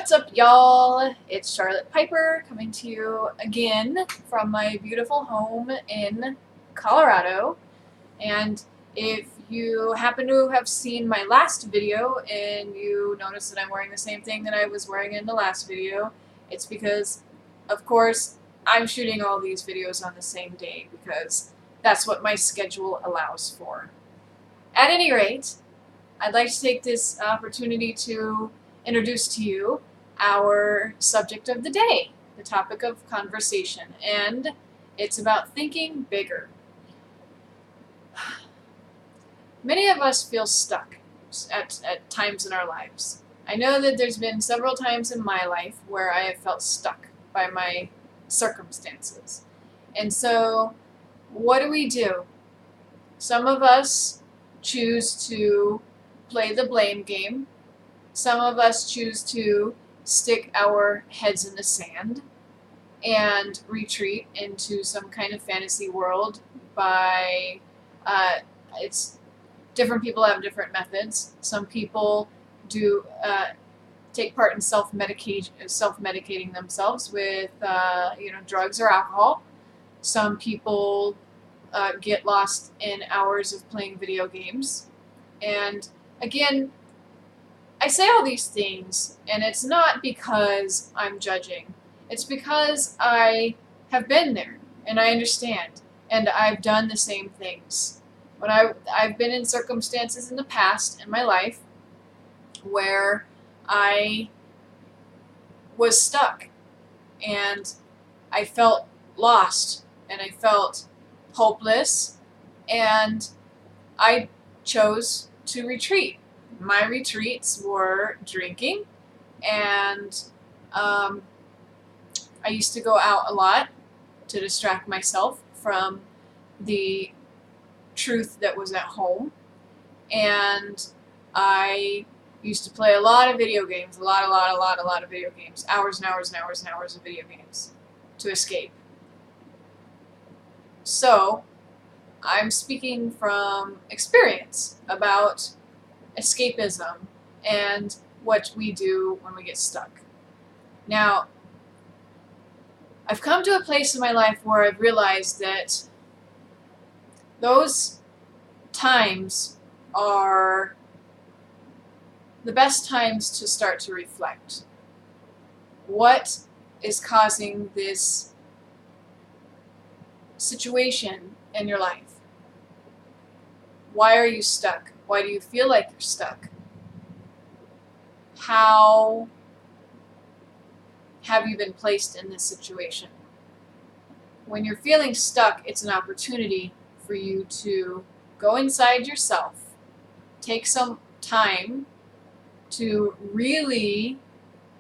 What's up, y'all? It's Charlotte Piper coming to you again from my beautiful home in Colorado. And if you happen to have seen my last video and you notice that I'm wearing the same thing that I was wearing in the last video, it's because, of course, I'm shooting all these videos on the same day because that's what my schedule allows for. At any rate, I'd like to take this opportunity to introduce to you our subject of the day, the topic of conversation, and it's about thinking bigger. Many of us feel stuck at times in our lives. I know that there's been several times in my life where I have felt stuck by my circumstances. And so, what do? Some of us choose to play the blame game. Some of us choose to stick our heads in the sand and retreat into some kind of fantasy world by, it's different people have different methods. Some people do take part in self-medicating themselves with drugs or alcohol. Some people get lost in hours of playing video games. And again, I say all these things, and it's not because I'm judging. It's because I have been there, and I understand, and I've done the same things. When I've been in circumstances in the past in my life where I was stuck, and I felt lost, and I felt hopeless, and I chose to retreat. My retreats were drinking, and I used to go out a lot to distract myself from the truth that was at home, and I used to play a lot of video games, a lot of video games, hours and hours and hours and hours of video games to escape. So, I'm speaking from experience about escapism and what we do when we get stuck. Now, I've come to a place in my life where I've realized that those times are the best times to start to reflect. What is causing this situation in your life? Why are you stuck? Why do you feel like you're stuck? How have you been placed in this situation? When you're feeling stuck, it's an opportunity for you to go inside yourself, take some time to really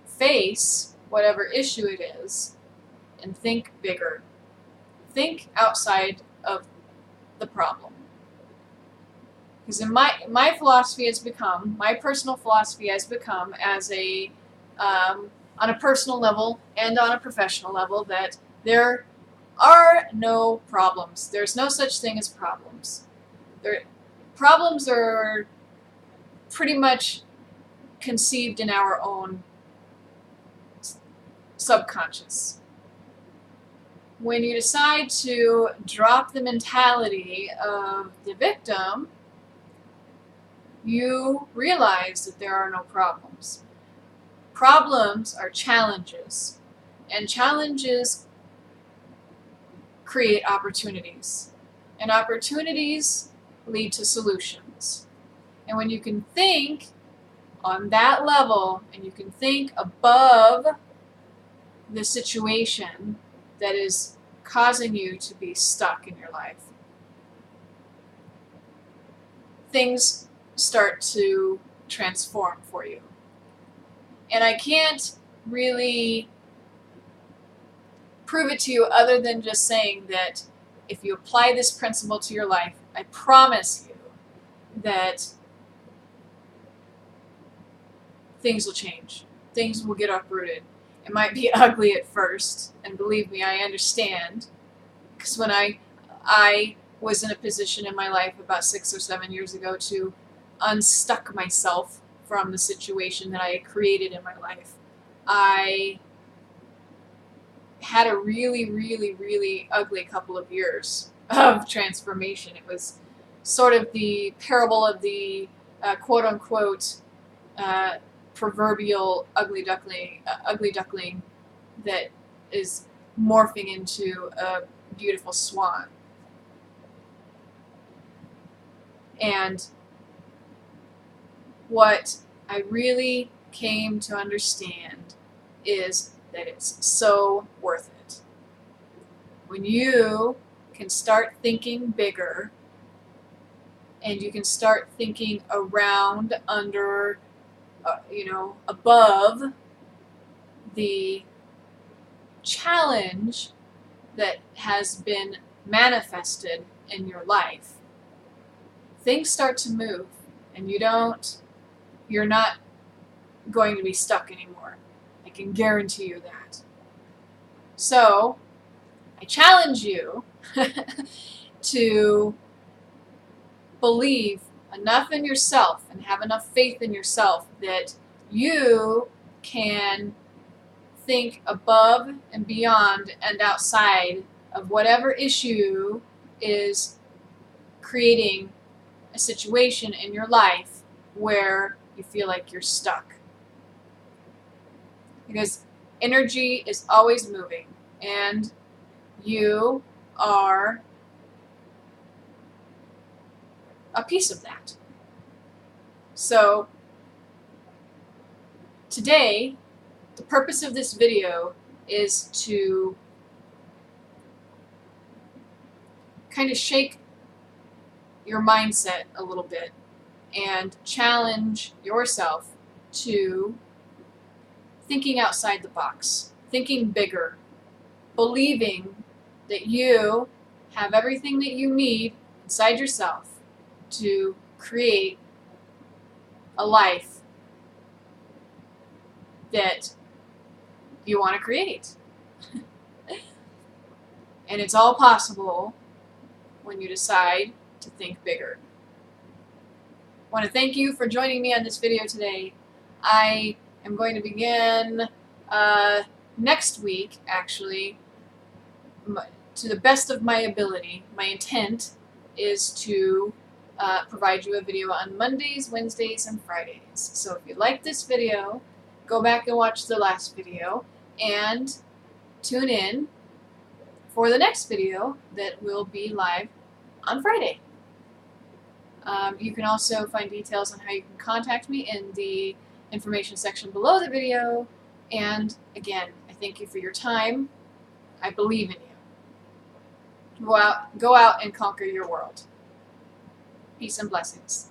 face whatever issue it is, and think bigger. Think outside of the problem. Because in my philosophy has become, my personal philosophy has become, as a on a personal level and on a professional level, that there are no problems. There's no such thing as problems. Problems are pretty much conceived in our own subconscious. When you decide to drop the mentality of the victim, you realize that there are no problems. Problems are challenges, and challenges create opportunities, and opportunities lead to solutions. And when you can think on that level, and you can think above the situation that is causing you to be stuck in your life, things start to transform for you. And I can't really prove it to you other than just saying that if you apply this principle to your life, I promise you that things will change. Things will get uprooted. It might be ugly at first, and believe me, I understand. Because when I was in a position in my life about 6 or 7 years ago to unstuck myself from the situation that I had created in my life, I had a really, really, really ugly couple of years of transformation. It was sort of the parable of the quote-unquote proverbial ugly duckling that is morphing into a beautiful swan. And what I really came to understand is that it's so worth it. When you can start thinking bigger, and you can start thinking around, under, above the challenge that has been manifested in your life, things start to move, and you're not going to be stuck anymore. I can guarantee you that. So, I challenge you to believe enough in yourself and have enough faith in yourself that you can think above and beyond and outside of whatever issue is creating a situation in your life where you feel like you're stuck. Because energy is always moving, and you are a piece of that. So today, the purpose of this video is to kind of shake your mindset a little bit and challenge yourself to thinking outside the box, thinking bigger, believing that you have everything that you need inside yourself to create a life that you want to create. And it's all possible when you decide to think bigger. I want to thank you for joining me on this video today. I am going to begin next week, actually, to the best of my ability. My intent is to provide you a video on Mondays, Wednesdays, and Fridays. So if you like this video, go back and watch the last video and tune in for the next video that will be live on Friday. You can also find details on how you can contact me in the information section below the video. And again, I thank you for your time. I believe in you. Go out and conquer your world. Peace and blessings.